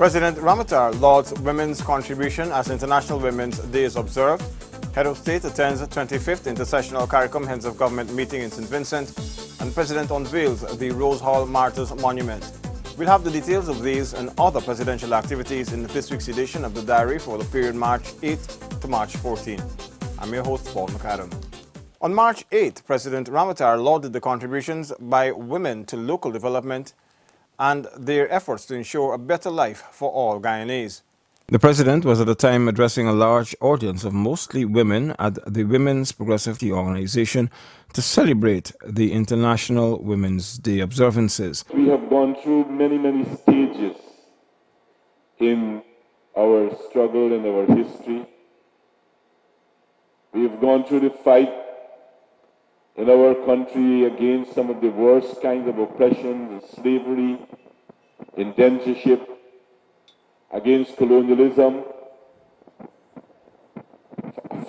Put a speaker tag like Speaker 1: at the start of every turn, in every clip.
Speaker 1: President Ramatar lauds women's contribution as International Women's Day is observed. Head of State attends the 25th Intersessional CARICOM Heads of Government meeting in St. Vincent, and President unveils the Rose Hall Martyrs Monument. We'll have the details of these and other presidential activities in this week's edition of the Diary for the period March 8 to March 14. I'm your host, Paul McAdam. On March 8, President Ramatar lauded the contributions by women to local development and their efforts to ensure a better life for all Guyanese. The president was at the time addressing a large audience of mostly women at the Women's Progressive Tea Organization to celebrate the International Women's Day observances.
Speaker 2: We have gone through many stages in our struggle and our history. We have gone through the fight in our country against some of the worst kinds of oppression, slavery, indentureship, against colonialism,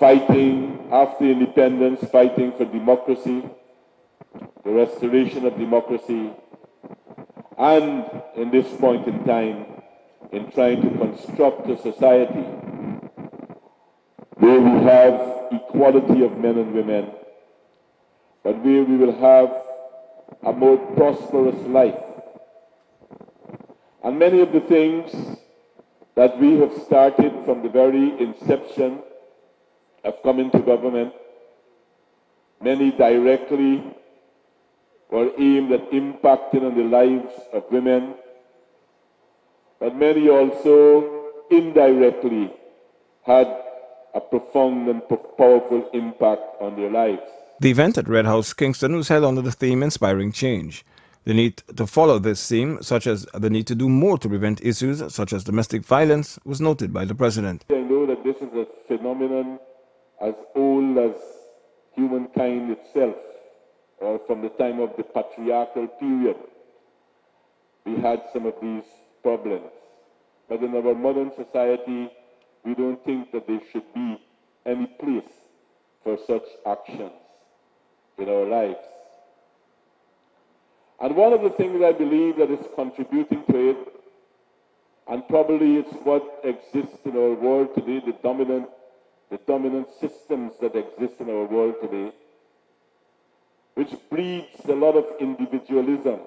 Speaker 2: fighting after independence, fighting for democracy, the restoration of democracy, and in this point in time, in trying to construct a society where we have equality of men and women, but where we will have a more prosperous life. And many of the things that we have started from the very inception of coming to government, many directly were aimed at impacting on the lives of women, but many also indirectly had a profound and powerful impact on their lives.
Speaker 1: The event at Red House, Kingston, was held under the theme Inspiring Change. The need to follow this theme, such as the need to do more to prevent issues such as domestic violence, was noted by the president.
Speaker 2: I know that this is a phenomenon as old as humankind itself, or from the time of the patriarchal period. We had some of these problems. But in our modern society, we don't think that there should be any place for such actions in our lives. And one of the things I believe that is contributing to it, and probably it's what exists in our world today, the dominant systems that exist in our world today, which breeds a lot of individualism.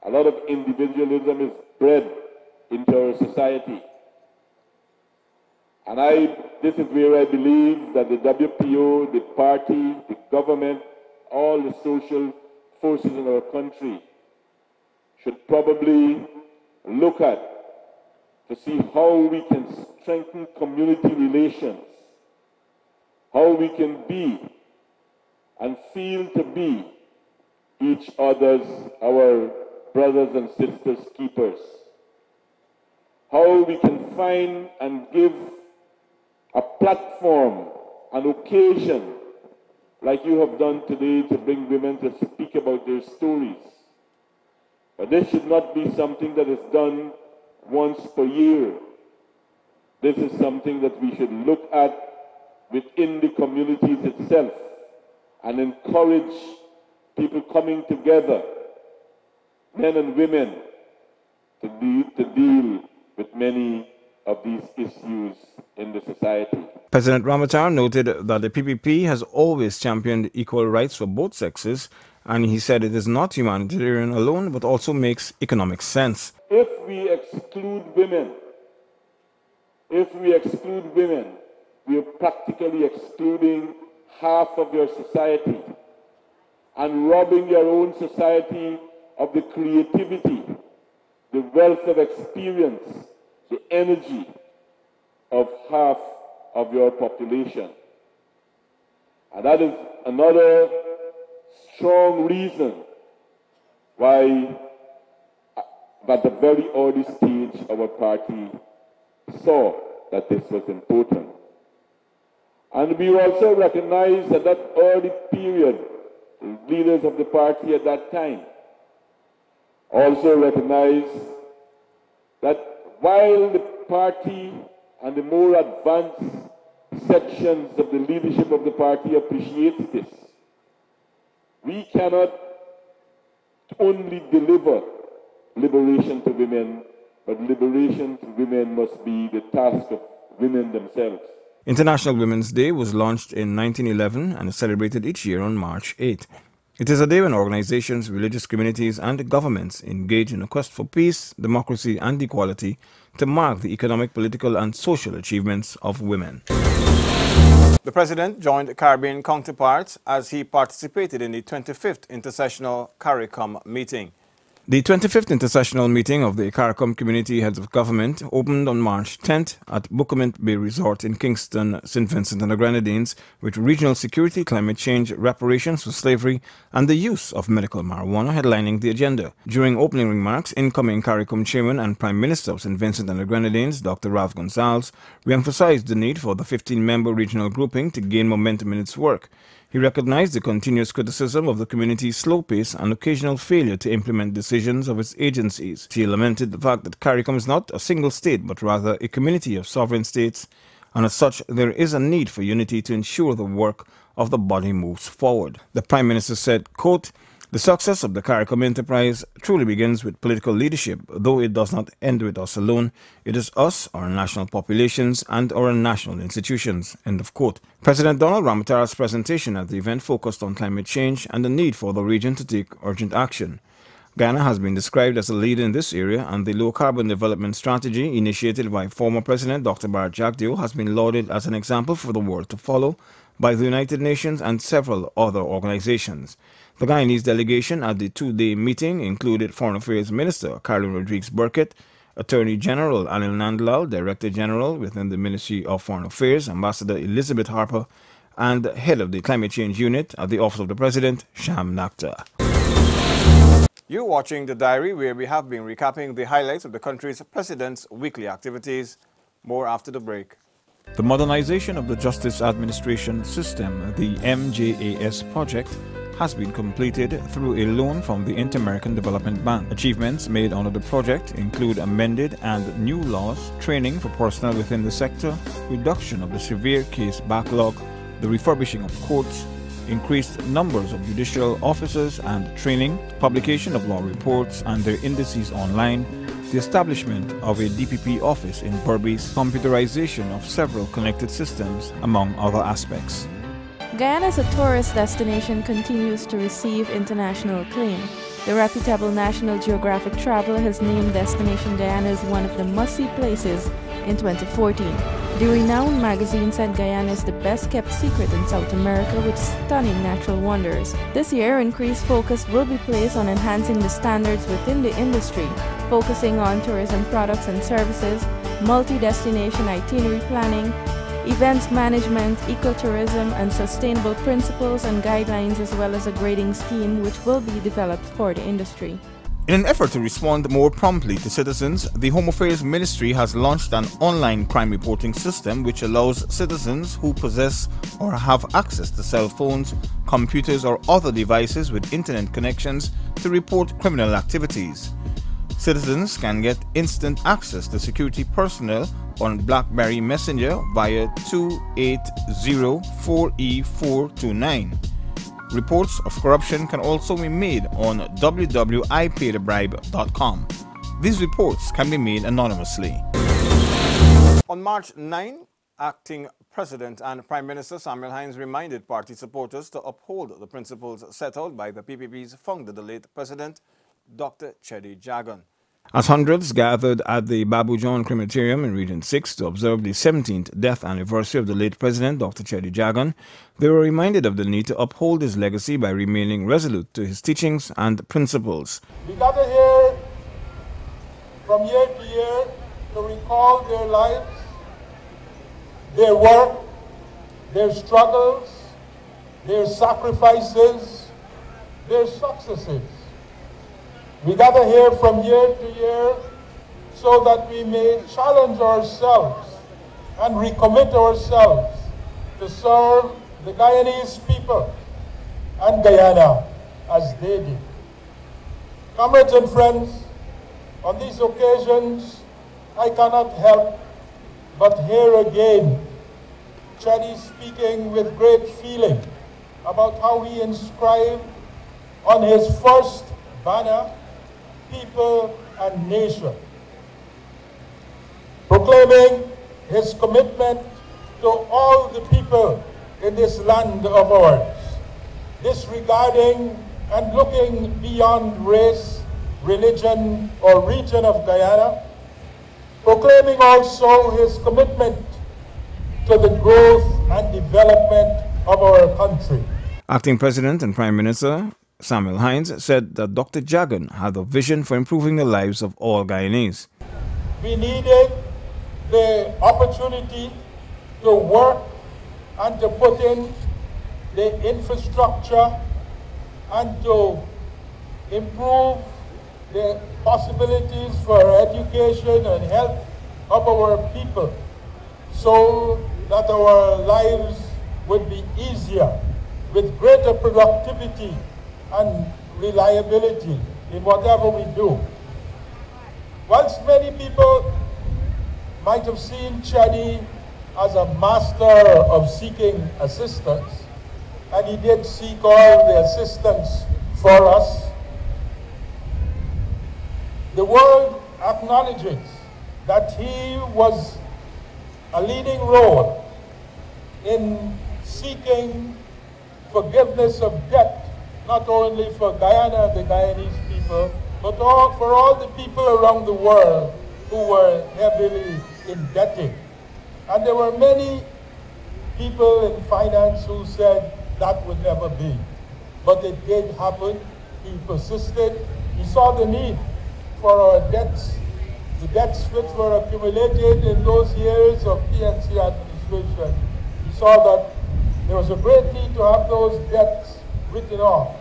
Speaker 2: A lot of individualism is bred into our society. And this is where I believe that the WPO, the party, the government, all the social forces in our country should probably look at to see how we can strengthen community relations, how we can be and feel to be each other's, our brothers and sisters keepers, how we can find and give a platform, an occasion, like you have done today, to bring women to speak about their stories. But this should not be something that is done once per year. This is something that we should look at within the communities itself and encourage people coming together, men and women, to deal with many of these issues in the society.
Speaker 1: President Ramatar noted that the PPP has always championed equal rights for both sexes, and he said it is not humanitarian alone, but also makes economic sense.
Speaker 2: If we exclude women, we are practically excluding half of your society and robbing your own society of the creativity, the wealth of experience, the energy of half of your population. And that is another strong reason why at the very early stage our party saw that this was important. And we also recognized at that early period, the leaders of the party at that time also recognized that while the party and the more advanced sections of the leadership of the party appreciate this, we cannot only deliver liberation to women but liberation to women must be the task of women themselves.
Speaker 1: International Women's Day was launched in 1911 and is celebrated each year on March 8. It is a day when organizations, religious communities, and governments engage in a quest for peace, democracy, and equality to mark the economic, political, and social achievements of women. The President joined Caribbean counterparts as he participated in the 25th Intersessional CARICOM meeting. The 25th Intersessional meeting of the CARICOM Community Heads of Government opened on March 10th at Bookament Bay Resort in Kingston, St. Vincent and the Grenadines, with regional security, climate change, reparations for slavery, and the use of medical marijuana headlining the agenda. During opening remarks, incoming CARICOM Chairman and Prime Minister of St. Vincent and the Grenadines, Dr. Ralph Gonsalves, re-emphasized the need for the 15-member regional grouping to gain momentum in its work. He recognized the continuous criticism of the community's slow pace and occasional failure to implement decisions of its agencies. He lamented the fact that CARICOM is not a single state, but rather a community of sovereign states, and as such, there is a need for unity to ensure the work of the body moves forward. The Prime Minister said, quote, "The success of the CARICOM enterprise truly begins with political leadership, though it does not end with us alone. It is us, our national populations, and our national institutions." End of quote. President Donald Ramatara's presentation at the event focused on climate change and the need for the region to take urgent action. Guyana has been described as a leader in this area, and the low-carbon development strategy initiated by former President Dr. Barrett Jagdeo has been lauded as an example for the world to follow by the United Nations and several other organizations. The Guyanese delegation at the two-day meeting included Foreign Affairs Minister Caroline Rodriguez Burkett, Attorney General Anil Nandlal, Director General within the Ministry of Foreign Affairs, Ambassador Elizabeth Harper, and Head of the Climate Change Unit at the Office of the President, Sham Nakhtar. You're watching The Diary, where we have been recapping the highlights of the country's President's weekly activities. More after the break. The modernization of the Justice Administration System, the MJAS project, has been completed through a loan from the Inter-American Development Bank. Achievements made under the project include amended and new laws, training for personnel within the sector, reduction of the severe case backlog, the refurbishing of courts, increased numbers of judicial officers and training, publication of law reports and their indices online, the establishment of a DPP office in Berbice, computerization of several connected systems, among other aspects.
Speaker 3: Guyana as a tourist destination continues to receive international acclaim. The reputable National Geographic Traveler has named Destination Guyana as one of the must-see places in 2014. The renowned magazine said Guyana is the best-kept secret in South America with stunning natural wonders. This year, increased focus will be placed on enhancing the standards within the industry, focusing on tourism products and services, multi-destination itinerary planning, events management, ecotourism, and sustainable principles and guidelines, as well as a grading scheme which will be developed for the industry.
Speaker 1: In an effort to respond more promptly to citizens, the Home Affairs Ministry has launched an online crime reporting system which allows citizens who possess or have access to cell phones, computers, or other devices with internet connections to report criminal activities. Citizens can get instant access to security personnel on BlackBerry Messenger via 280-4E429. Reports of corruption can also be made on www.ipaidthebribe.com. These reports can be made anonymously. On March 9, Acting President and Prime Minister Samuel Hinds reminded party supporters to uphold the principles set out by the PPP's founder, the late President, Dr. Cheddi Jagan. As hundreds gathered at the Babu John Crematorium in Region 6 to observe the 17th death anniversary of the late President, Dr. Cheddi Jagan, they were reminded of the need to uphold his legacy by remaining resolute to his teachings and principles.
Speaker 4: We gather here from year to year to recall their lives, their work, their struggles, their sacrifices, their successes. We gather here from year to year so that we may challenge ourselves and recommit ourselves to serve the Guyanese people and Guyana as they did. Comrades and friends, on these occasions, I cannot help but hear again Cheddi speaking with great feeling about how he inscribed on his first banner, people and nation. proclaiming his commitment to all the people in this land of ours, disregarding and looking beyond race, religion, or region of Guyana, proclaiming also his commitment to the growth and development of our country.
Speaker 1: Acting President and Prime Minister Samuel Hinds said that Dr. Jagan had a vision for improving the lives of all Guyanese.
Speaker 4: We needed the opportunity to work and to put in the infrastructure and to improve the possibilities for education and health of our people so that our lives would be easier with greater productivity and reliability in whatever we do. Whilst many people might have seen Chadi as a master of seeking assistance, and he did seek all the assistance for us, the world acknowledges that he was a leading role in seeking forgiveness of debt, not only for Guyana and the Guyanese people, but for all the people around the world who were heavily indebted. And there were many people in finance who said that would never be. But it did happen. He persisted. He saw the need for our debts, the debts which were accumulated in those years of PNC administration. He saw that there was a great need to have those debts written off,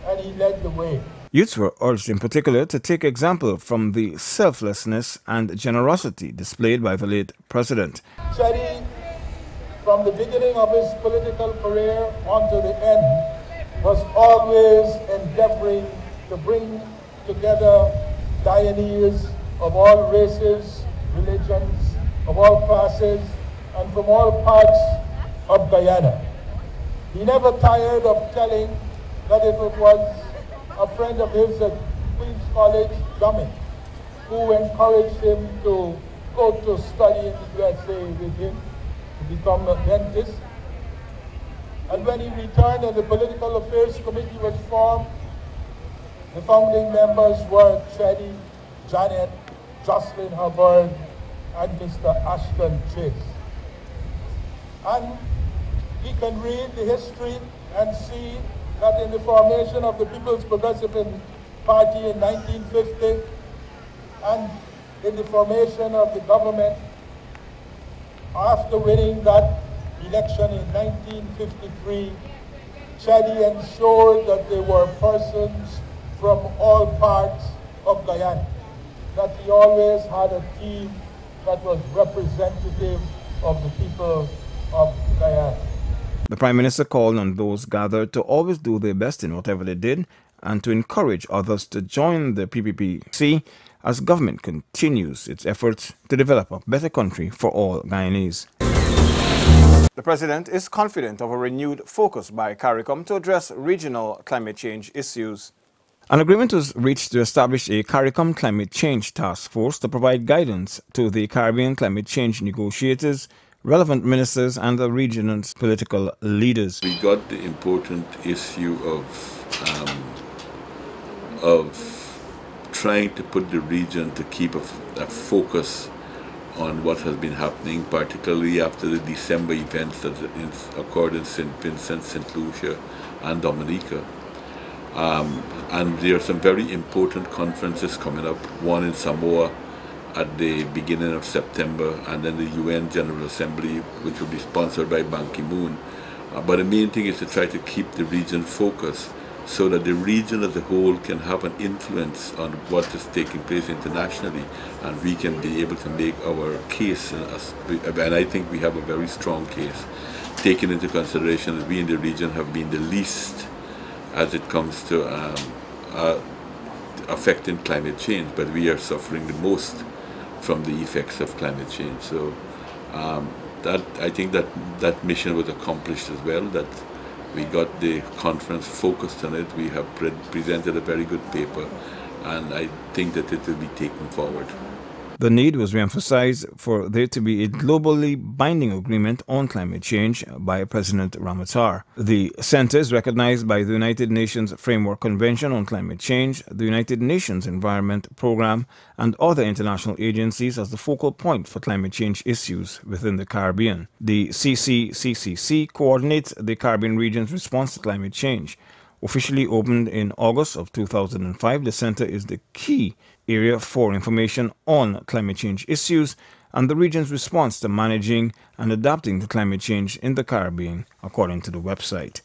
Speaker 4: and he led the way.
Speaker 1: Youths were urged in particular to take example from the selflessness and generosity displayed by the late president.
Speaker 4: Chadi, from the beginning of his political career on to the end, was always endeavoring to bring together Guyanese of all races, religions, of all classes, and from all parts of Guyana. He never tired of telling that it was a friend of his at Queen's College, Dumming, who encouraged him to go to study in the USA with him, to become a dentist. And when he returned and the Political Affairs Committee was formed, the founding members were Chadi, Janet, Jocelyn Hubbard, and Mr. Ashton Chase. And we can read the history and see that in the formation of the People's Progressive Party in 1950 and in the formation of the government after winning that election in 1953, Chadi ensured that there were persons from all parts of Guyana, that he always had a team that was representative of the people of Guyana.
Speaker 1: The Prime Minister called on those gathered to always do their best in whatever they did and to encourage others to join the PPPC as government continues its efforts to develop a better country for all Guyanese. The President is confident of a renewed focus by CARICOM to address regional climate change issues. An agreement was reached to establish a CARICOM Climate Change Task Force to provide guidance to the Caribbean climate change negotiators, relevant ministers and the region's political leaders.
Speaker 5: We got the important issue of trying to put the region to keep a focus on what has been happening, particularly after the December events that occurred in St. Vincent, St. Lucia and Dominica. And there are some very important conferences coming up, one in Samoa at the beginning of September, and then the UN General Assembly, which will be sponsored by Ban Ki-moon. But the main thing is to try to keep the region focused so that the region as a whole can have an influence on what is taking place internationally, and we can be able to make our case. And I think we have a very strong case, taking into consideration that we in the region have been the least as it comes to affecting climate change, but we are suffering the most from the effects of climate change. So I think that mission was accomplished as well, that we got the conference focused on it. We have presented a very good paper, and I think that it will be taken forward.
Speaker 1: The need was re-emphasized for there to be a globally binding agreement on climate change by President Ramotar. The center is recognized by the United Nations Framework Convention on Climate Change, the United Nations Environment Programme, and other international agencies as the focal point for climate change issues within the Caribbean. The CCCCC coordinates the Caribbean region's response to climate change. Officially opened in August of 2005, the center is the key area for information on climate change issues and the region's response to managing and adapting to climate change in the Caribbean, according to the website.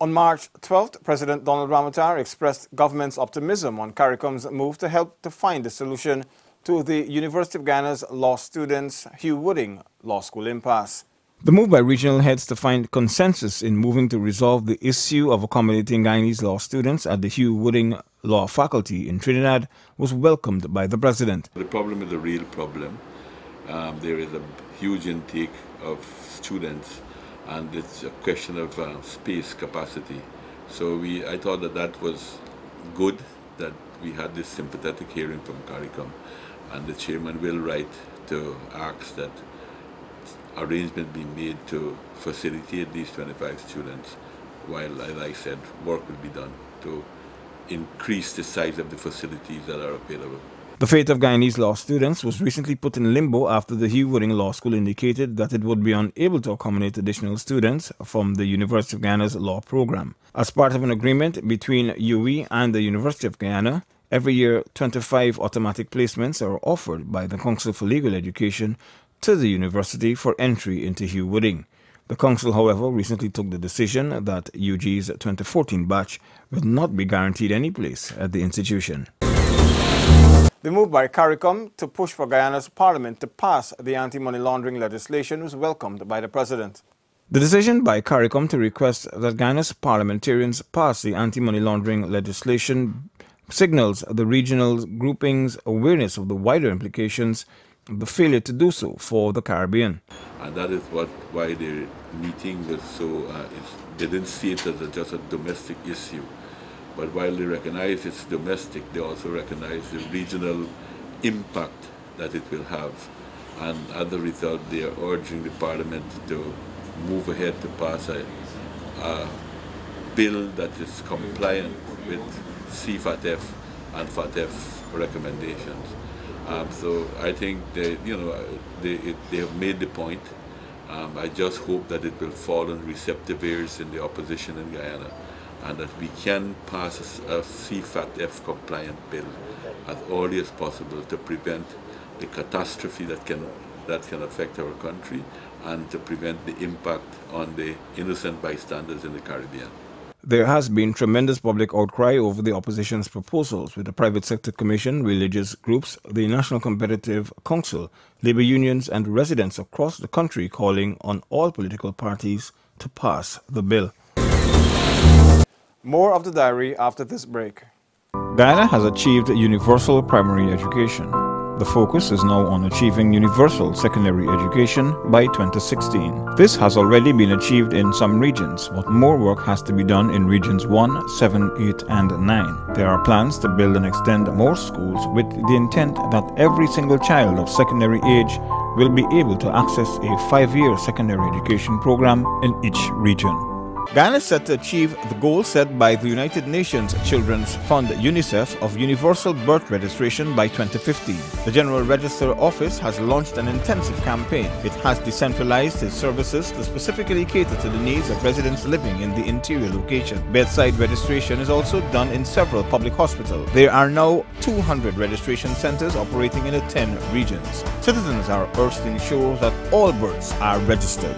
Speaker 1: On March 12th, President Donald Ramotar expressed government's optimism on CARICOM's move to help to find a solution to the University of Guyana's law students' Hugh Wooding Law School impasse. The move by regional heads to find consensus in moving to resolve the issue of accommodating Guyanese law students at the Hugh Wooding Law Faculty in Trinidad was welcomed by the President.
Speaker 5: The problem is a real problem. There is a huge intake of students, and it's a question of space capacity. So I thought that was good that we had this sympathetic hearing from CARICOM, and the chairman will write to ask that arrangement be made to facilitate these 25 students, while, as I said, work will be done to increase the size of the facilities that are available.
Speaker 1: The fate of Guyanese law students was recently put in limbo after the Hugh Wooding Law School indicated that it would be unable to accommodate additional students from the University of Guyana's law program. As part of an agreement between UWI and the University of Guyana, every year 25 automatic placements are offered by the Council for Legal Education to the university for entry into Hugh Wooding. The council, however, recently took the decision that UG's 2014 batch will not be guaranteed any place at the institution. The move by CARICOM to push for Guyana's parliament to pass the anti-money laundering legislation was welcomed by the President. The decision by CARICOM to request that Guyana's parliamentarians pass the anti-money laundering legislation signals the regional grouping's awareness of the wider implications of the failure to do so for the Caribbean.
Speaker 5: And that is why the meeting was so, they didn't see it as just a domestic issue. But while they recognize it's domestic, they also recognize the regional impact that it will have. And as a result, they are urging the Parliament to move ahead to pass a bill that is compliant with CFATF and FATF recommendations. So I think they have made the point. I just hope that it will fall on receptive ears in the opposition in Guyana, and that we can pass a CFATF compliant bill as early as possible to prevent the catastrophe that can affect our country and to prevent the impact on the innocent bystanders in the Caribbean.
Speaker 1: There has been tremendous public outcry over the opposition's proposals, with the private sector commission, religious groups, the National Competitive Council, labor unions and residents across the country calling on all political parties to pass the bill. More of the diary after this break. Guyana has achieved universal primary education. The focus is now on achieving universal secondary education by 2016. This has already been achieved in some regions, but more work has to be done in regions 1, 7, 8, and 9. There are plans to build and extend more schools with the intent that every single child of secondary age will be able to access a 5-year secondary education program in each region. Guyana is set to achieve the goal set by the United Nations Children's Fund UNICEF of universal birth registration by 2015. The General Register Office has launched an intensive campaign. It has decentralized its services to specifically cater to the needs of residents living in the interior location. Bedside registration is also done in several public hospitals. There are now 200 registration centers operating in 10 regions. Citizens are urged to ensure that all births are registered.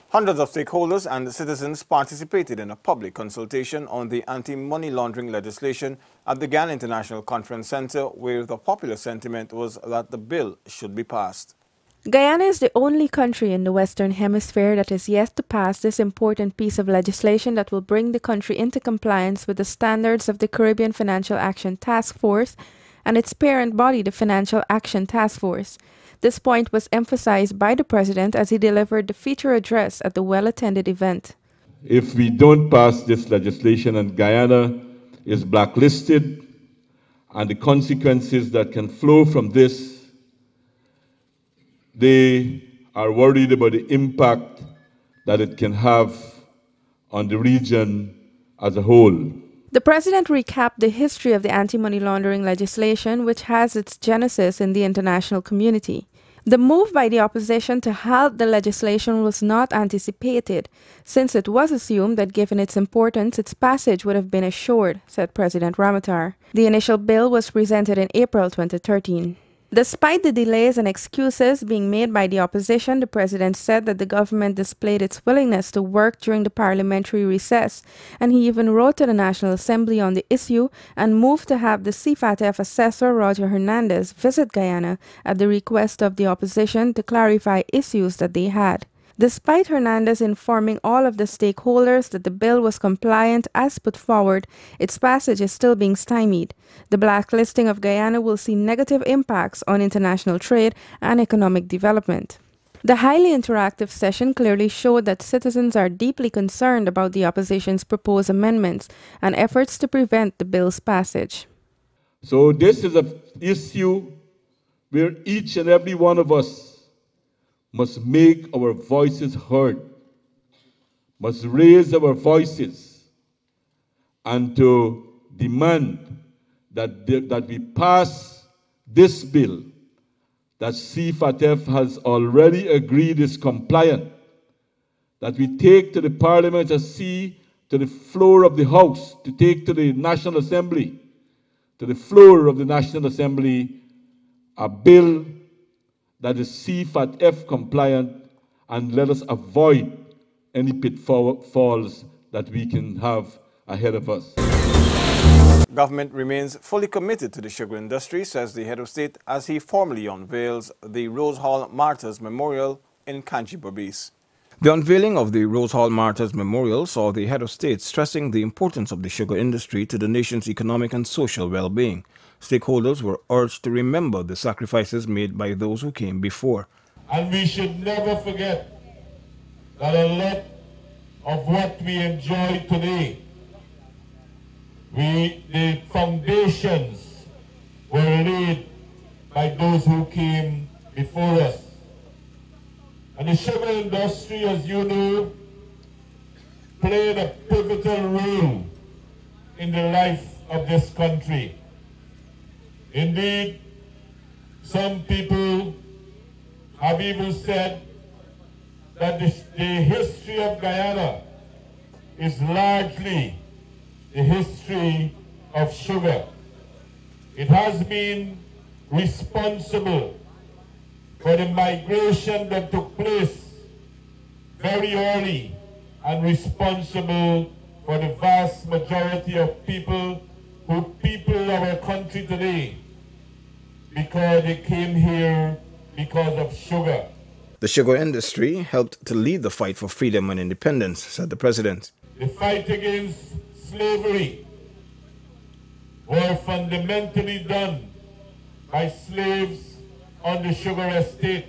Speaker 1: Hundreds of stakeholders and citizens participated in a public consultation on the anti-money laundering legislation at the Guyana International Conference Center, where the popular sentiment was that the bill should be passed.
Speaker 3: Guyana is the only country in the Western Hemisphere that is yet to pass this important piece of legislation that will bring the country into compliance with the standards of the Caribbean Financial Action Task Force and its parent body, the Financial Action Task Force. This point was emphasized by the President as he delivered the feature address at the well-attended event.
Speaker 2: If we don't pass this legislation and Guyana is blacklisted
Speaker 6: and the consequences that can flow from this. They are worried about the impact that it can have on the region as a whole.
Speaker 3: The president recapped the history of the anti-money laundering legislation, which has its genesis in the international community. The move by the opposition to halt the legislation was not anticipated, since it was assumed that given its importance, its passage would have been assured, said President Ramotar. The initial bill was presented in April 2013. Despite the delays and excuses being made by the opposition, the president said that the government displayed its willingness to work during the parliamentary recess, and he even wrote to the National Assembly on the issue and moved to have the CFATF assessor Roger Hernandez visit Guyana at the request of the opposition to clarify issues that they had. Despite Hernandez informing all of the stakeholders that the bill was compliant as put forward, its passage is still being stymied. The blacklisting of Guyana will see negative impacts on international trade and economic development. The highly interactive session clearly showed that citizens are deeply concerned about the opposition's proposed amendments and efforts to prevent the bill's passage.
Speaker 6: So this is an issue where each and every one of us must make our voices heard, must raise our voices, and to demand that we pass this bill that CFATF has already agreed is compliant, that we take to the Parliament to the floor of the House, to take to the National Assembly, to the floor of the National Assembly, a bill that is CFATF compliant, and let us avoid any pitfalls that we can have ahead of us.
Speaker 1: Government remains fully committed to the sugar industry, says the head of state, as he formally unveils the Rose Hall Martyrs Memorial in Kanji Berbice. The unveiling of the Rose Hall Martyrs Memorial saw the head of state stressing the importance of the sugar industry to the nation's economic and social well-being. Stakeholders were urged to remember the sacrifices made by those who came before.
Speaker 2: And we should never forget that a lot of what we enjoy today, the foundations were laid by those who came before us. And the sugar industry, as you know, played a pivotal role in the life of this country. Indeed, some people have even said that the history of Guyana is largely the history of sugar. It has been responsible for the migration that took place very early and responsible for the vast majority of people who people our country today because they came here because of sugar.
Speaker 1: The sugar industry helped to lead the fight for freedom and independence, said the president.
Speaker 2: The fight against slavery were fundamentally done by slaves on the sugar estate.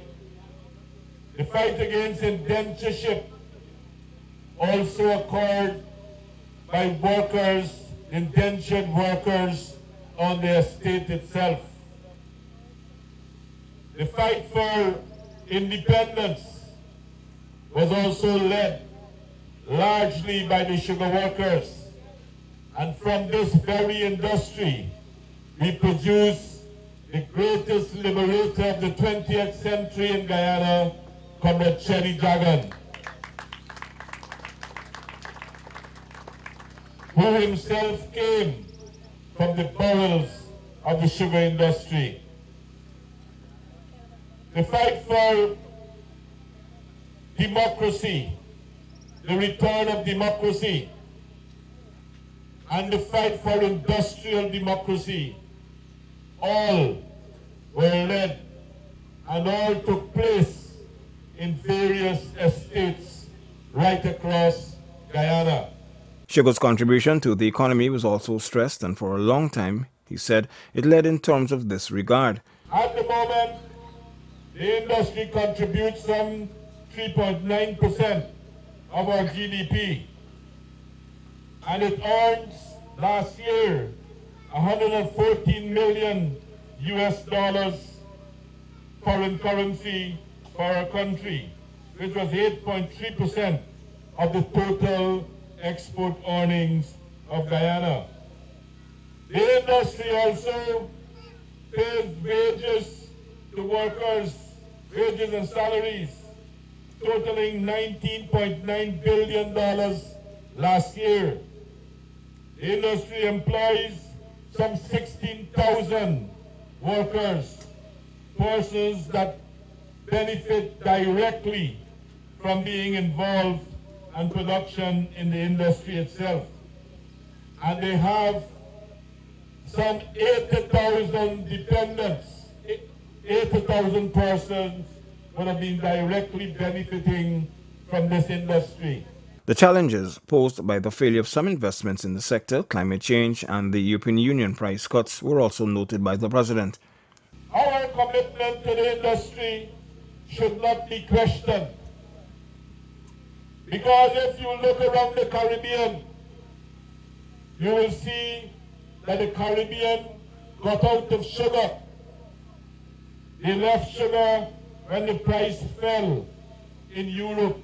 Speaker 2: The fight against indentureship also occurred by workers, indentured workers on the estate itself. The fight for independence was also led largely by the sugar workers. And from this very industry, we produce the greatest liberator of the 20th century in Guyana, Comrade Chenny Jagan, who himself came from the bowels of the sugar industry. The fight for democracy, the return of democracy, and the fight for industrial democracy, all were led and all took place in various estates right across Guyana.
Speaker 1: Sugar's contribution to the economy was also stressed, and for a long time, he said, it led in terms of this regard.
Speaker 2: At the moment, the industry contributes some 3.9% of our GDP, and it earns last year
Speaker 4: $114 million foreign currency for our country, which was 8.3% of the total export earnings of Guyana. The industry also pays wages to workers, wages and salaries, totaling $19.9 billion last year. The industry employs some 16,000 workers, persons that benefit directly from being involved in production in the industry itself. And they have some 80,000 dependents, 80,000 persons would have been directly benefiting from this industry.
Speaker 1: The challenges posed by the failure of some investments in the sector, climate change, and the European Union price cuts were also noted by the President.
Speaker 4: Our commitment to the industry should not be questioned. Because if you look around the Caribbean, you will see that the Caribbean got out of sugar. They left sugar when the price fell in Europe.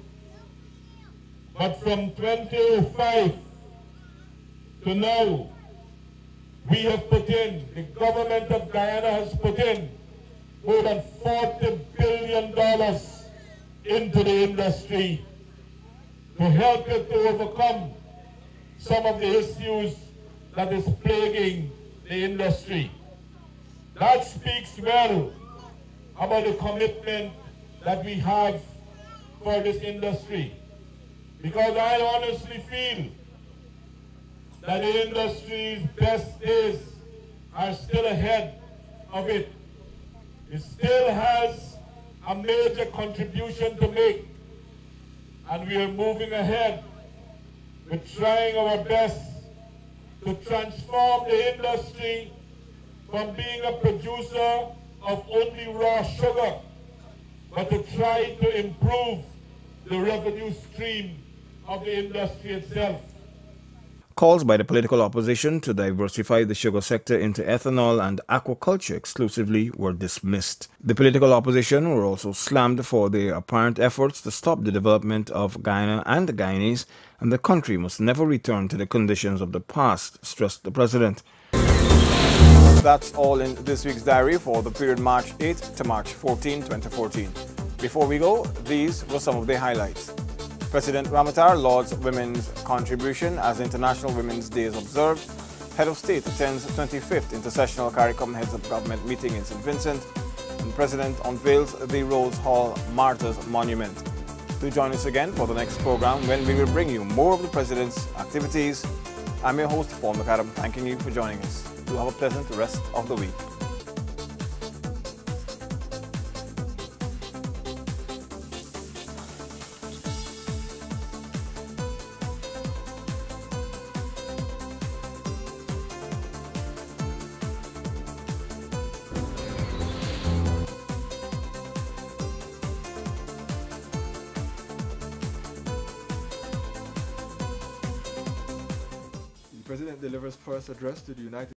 Speaker 4: But from 2005 to now, we have put in, the government of Guyana has put in more than $40 billion into the industry to help it to overcome some of the issues that is plaguing the industry. That speaks well about the commitment that we have for this industry. Because I honestly feel that the industry's best days are still ahead of it. It still has a major contribution to make, and we are moving ahead with trying our best to transform the industry from being a producer of only raw sugar, but to try to improve the revenue stream of the industry itself.
Speaker 1: Calls by the political opposition to diversify the sugar sector into ethanol and aquaculture exclusively were dismissed. The political opposition were also slammed for their apparent efforts to stop the development of Guyana and the Guyanese, and the country must never return to the conditions of the past, stressed the President. That's all in this week's diary for the period March 8 to March 14, 2014. Before we go, these were some of the highlights. President Ramotara lauds women's contribution as International Women's Day is observed. Head of State attends 25th Intersessional CARICOM Heads of Government meeting in St. Vincent. And President unveils the Rose Hall Martyrs Monument. Do join us again for the next program when we will bring you more of the President's activities. I'm your host, Paul McAdam, thanking you for joining us. Do have a pleasant rest of the week. The President delivers first address to the United